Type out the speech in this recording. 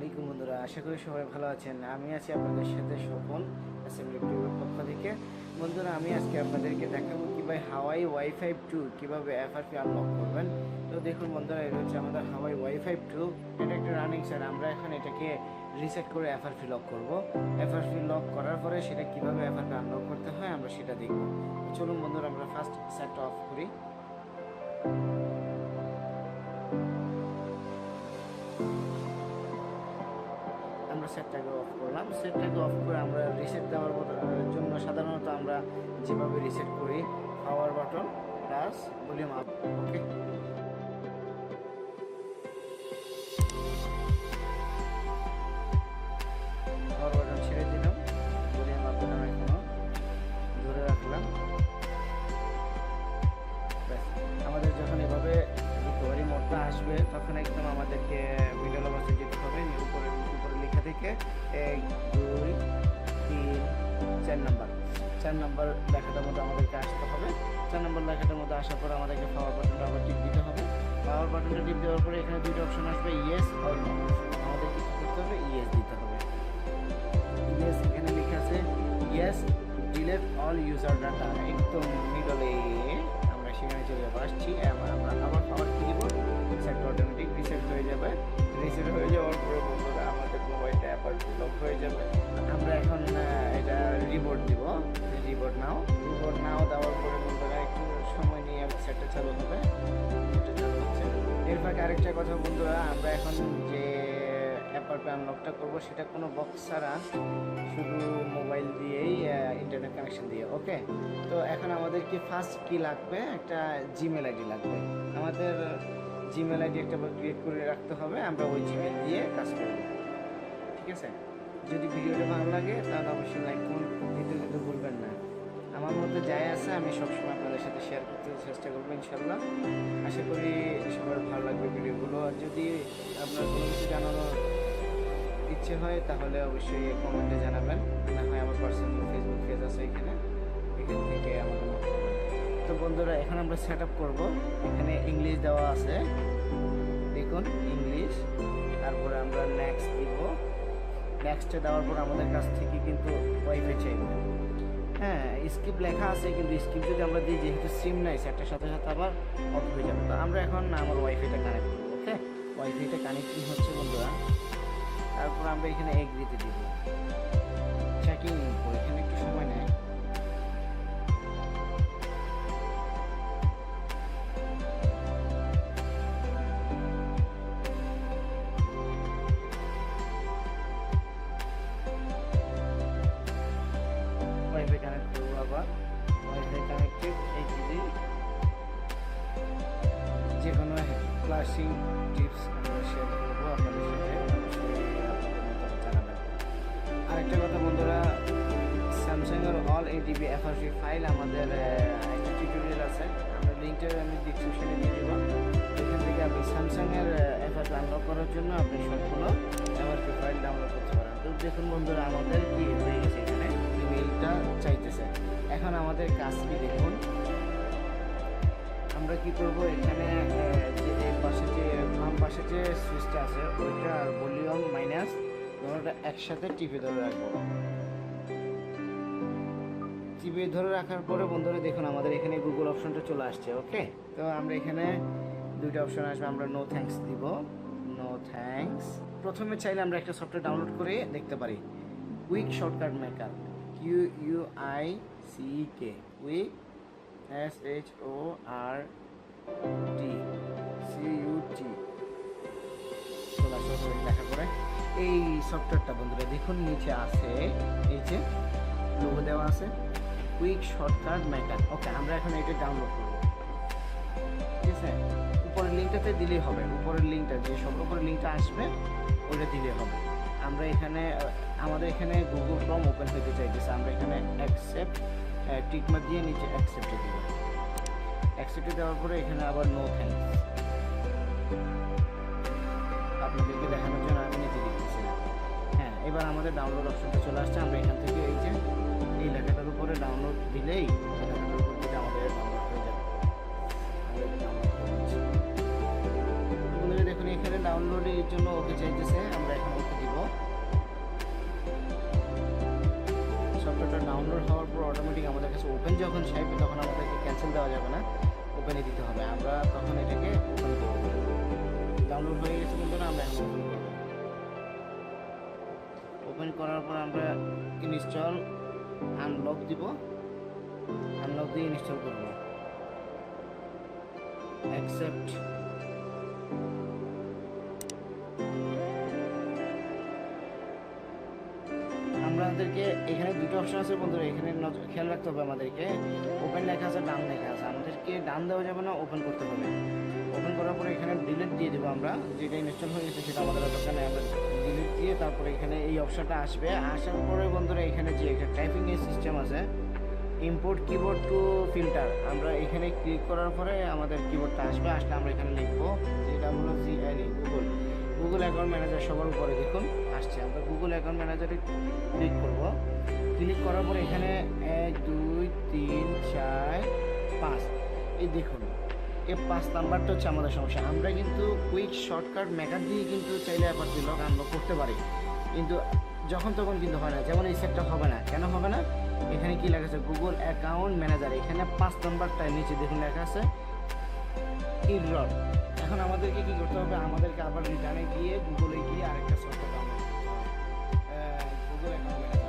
আলাইকুম বন্ধুরা, আশা করি সবাই ভালো আছেন। আমি আছি আপনাদের সাথে স্বপন টিভির পক্ষ থেকে। বন্ধুরা, আমি আজকে আপনাদেরকে দেখাবো কীভাবে হাওয়াই ওয়াইফাই 2 কীভাবে FRP আনলক করবেন। তো দেখুন বন্ধুরা, এটা হচ্ছে আমাদের হাওয়াই ওয়াইফাই 2। এটা একটা রানিং সেট। আমরা এখন এটাকে রিসেট করে FRP লক করব। FRP লক করার পরে সেটা কীভাবে FRP আনলক করতে হয় আমরা সেটা দেখব। চলুন বন্ধুরা, আমরা ফার্স্ট সেটটা অফ করি। আমরা সেটটাকে অফ করলাম। সেটটাকে অফ করে আমরা রিসেট দেওয়ার জন্য সাধারণত আমরা যেভাবে রিসেট করি, power button plus volume up. Okay, power button ছেড়ে দিলাম, ভলিউম আপ বাটন এখনো ধরে রাখলাম। আমাদের যখন এভাবে রিকভারি মোডটা আসবে তখন একদম আমাদেরকে মিডল অবস্থায় যেতে হবে। উপরে লেখা থেকে 1 2 3 4 নাম্বার লেখাটার মধ্যে আমাদেরকে আসতে হবে। 4 নাম্বার লেখাটার মধ্যে আসার পর আমাদেরকে পাওয়ার বাটনটা আবার টিপ দিতে হবে। পাওয়ার বাটনটা টিপ দেওয়ার পরে এখানে দুইটা অপশন আসবে, ইয়েস অর নো। আমাদেরকে কী করতে হবে? ইয়েস দিতে হবে। ইয়েস এখানে লেখা আছে yes delete all user data, একদম মিডলে আমরা সেখানে চলে আসছি। আমরা আবার পাওয়ার কি দিব? সেটটা অটোমেটিক রিসেট হয়ে যাবে। রিসেট হয়ে যাওয়ার পরে বন্ধুরা আমাদের মোবাইলটা FRP লক হয়ে যাবে। আমরা এখন এটা রিবোট দিব। রিবোট নাও দেওয়ার পরে বন্ধুরা একটু সময় নিয়ে সেটটা চালু হবে। এটা চালু হচ্ছে। এর ফাঁকে আরেকটা কথা বন্ধুরা, আমরা এখন যে FRP আনলকটা করবো সেটা কোনো বক্স ছাড়া, শুধু মোবাইল দিয়েই, ইন্টারনেট কানেকশন দিয়ে। ওকে, তো এখন আমাদের কি ফার্স্ট কি লাগবে? একটা জিমেল আইডি লাগবে। আমাদের জিমেল আইডি একটা ক্রিয়েট করে রাখতে হবে। আমরা ওই জিমেল দিয়ে কাজ করব। ঠিক আছে? যদি ভিডিওটা ভালো লাগে তাহলে অবশ্যই লাইক কমেন্ট দিতে কিন্তু ভুলবেন না। আমার মধ্যে যাই আছে আমি সবসময় আপনাদের সাথে শেয়ার করতে চেষ্টা করবো ইনশাল্লাহ। আশা করি সবার ভালো লাগবে ভিডিওগুলো। আর যদি আপনার কোনো কিছু জানানোর ইচ্ছে হয় তাহলে অবশ্যই কমেন্টে জানাবেন। না হয় আমার পার্সোনাল ফেসবুক পেজ আছে, এখান থেকে আমাকে নক করবেন। তো বন্ধুরা, এখন আমরা সেট আপ করবো। এখানে ইংলিশ দেওয়া আছে, দেখুন ইংলিশ। তারপরে আমরা নেক্সট দিব। নেক্সটে দেওয়ার পর আমাদের কাছ থেকে কিন্তু ওয়াইফাই চাইবে। হ্যাঁ, স্কিপ লেখা আছে, কিন্তু স্কিপ যদি আমরা দিই, যেহেতু সিম নাই, সেটার সাথে সাথে আবার অফ হয়ে যাবে। তো আমরা এখন আমার ওয়াইফাইটা কানেক্ট করবো। ওকে, ওয়াইফাইটা কানেক্টিং হচ্ছে বন্ধুরা। তারপর আমরা এখানে এগ্রিতে দিব। চেকিং এখানে একটু সময় নেয়। ওয়াইফাই কানেক্ট করবো আবার। Wifi connected. এই যদি যে কোনো ক্লাসিং টিপস আমরা শেয়ার করবো আপনাদের সাথে, আরেকটা কথা বন্ধুরা, স্যামসাংয়ের অল ATP FRP ফাইল আমাদের একটা টিউটোরিয়াল আছে। আমরা লিঙ্কটা আমি ডিসক্রিপশনে দিয়ে দেবো। এখান থেকে আপনি স্যামসাংয়ের FRP আনলক করার জন্য আপনি সম্পূর্ণ FRP ফাইল ডাউনলোড করতে পারেন। তো দেখুন বন্ধুরা, আমাদের কি হয়ে গেছে, এখানে ইমেইলটা চাইতেছে। এখন আমাদের কাজ কি দেখুন। আমরা কি করব? এখানে বাম পাশে যে সুইচটা আছে ওইটা আর ভলিউম মাইনাস ওটা একসাথে টিপে ধরে রাখবো। টিপে ধরে রাখার পরে বন্ধুরা দেখুন আমাদের এখানে গুগল অপশনটা চলে আসছে। ওকে, তো আমরা এখানে দুইটা অপশন আসবে। আমরা নো থ্যাঙ্কস দিব। No thanks. প্রথমে চাইলে আমরা একটা সফটওয়্যার ডাউনলোড করে দেখতে পারি, quick shortcut maker, QUICK, quick SHORTCUT লেখা করে। এই সফটওয়্যারটা বন্ধুরা দেখুন নিচে আছে, এই যে লোগো দেওয়া আছে, কুইক শর্টকাট মেকার। ওকে, আমরা এখন এটা ডাউনলোড করব। ঠিক আছে, উপরের লিঙ্কটাতে দিলেই হবে। উপরের লিঙ্কটা যে সব উপরের লিঙ্কটা আসবে ওটা দিলেই হবে। আমরা এখানে আমাদের এখানে গুগল ক্রোম ওপেন হতে চাইতেছে। আমরা এখানে অ্যাকসেপ্ট টিকমার্ক দিয়ে নিচে অ্যাকসেপ্টে দিব। অ্যাকসেপ্টে দেওয়ার পরে এখানে আবার নো থ্যাঙ্কস আপনাদেরকে দেখানোর জন্য আমি নিচে দিচ্ছি না। হ্যাঁ, এবার আমাদের ডাউনলোড অপশনটা চলে আসছে। আমরা এখান থেকে এই যে এই লেখাটার উপরে ডাউনলোড দিলেই লেখাটার উপর দিলে আমাদের ডাউনলোড হয়ে যাবে। বন্ধুরা দেখুন এখানে ডাউনলোডের জন্য ওকে চাইতেছে। আমরা এখন ওকে আছে। ওপেন যখন চাইবে তখন আমাদেরকে ক্যান্সেল দেওয়া যাবে না, ওপেনে দিতে হবে। আমরা তখন এটাকে ওপেন করব। ডাউনলোড হয়ে গেছে বন্ধুরা, আমরা এখন ওপেন করব। ওপেন করার পর আমরা ইনস্টল আনলক দিব, আনলক দিয়ে ইনস্টল করব। অ্যাকসেপ্ট। আমাদেরকে এখানে দুটো অপশন আছে বন্ধুরা, এখানে খেয়াল রাখতে হবে। আমাদেরকে ওপেন লেখা আছে, ডান লেখা আছে। আমাদেরকে ডান দেওয়া যাবে না, ওপেন করতে হবে। ওপেন করার পরে এখানে ডিলিট দিয়ে দেবো আমরা, যেটা ইনস্টল হয়ে গেছে সেটা আমাদের দরকার নেই। আমরা ডিলিট দিয়ে তারপরে এখানে এই অপশনটা আসবে। আসার পরে বন্ধুরা এখানে যে একটা টাইপিং এর সিস্টেম আছে, ইম্পোর্ট কিবোর্ড টু ফিল্টার, আমরা এখানে ক্লিক করার পরে আমাদের কিবোর্ডটা আসবে। আসলে আমরা এখানে লিখবো GWCLE, গুগল অ্যাকাউন্ট ম্যানেজার। সবার উপরে দেখুন আসছে। আমরা গুগল অ্যাকাউন্ট ম্যানেজারে ক্লিক করব। ক্লিক করার পরে এখানে 1 2 3 4 5, এই দেখুন এই 5 নাম্বারটা হচ্ছে আমাদের সমস্যা। আমরা কিন্তু কুইক শর্টকাট মেকার দিয়ে কিন্তু চাইলে অ্যাপার্টি লক আনলক করতে পারি, কিন্তু যখন তখন কিন্তু হয় না। যেমন এই সেটটা হবে না, কেন হবে না? এখানে কি লেখা আছে? Google account manager. এখানে 5 নাম্বারটা নিচে দেখুন লেখা আছে ইরর। এখন আমাদেরকে কি করতে হবে? আমাদেরকে আবার রিটার্নে গিয়ে গুগলে গিয়ে আরেকটা সফটওয়্যার ডাউনলোড করতে হবে, গুগল অ্যাকাউন্ট ম্যানেজার।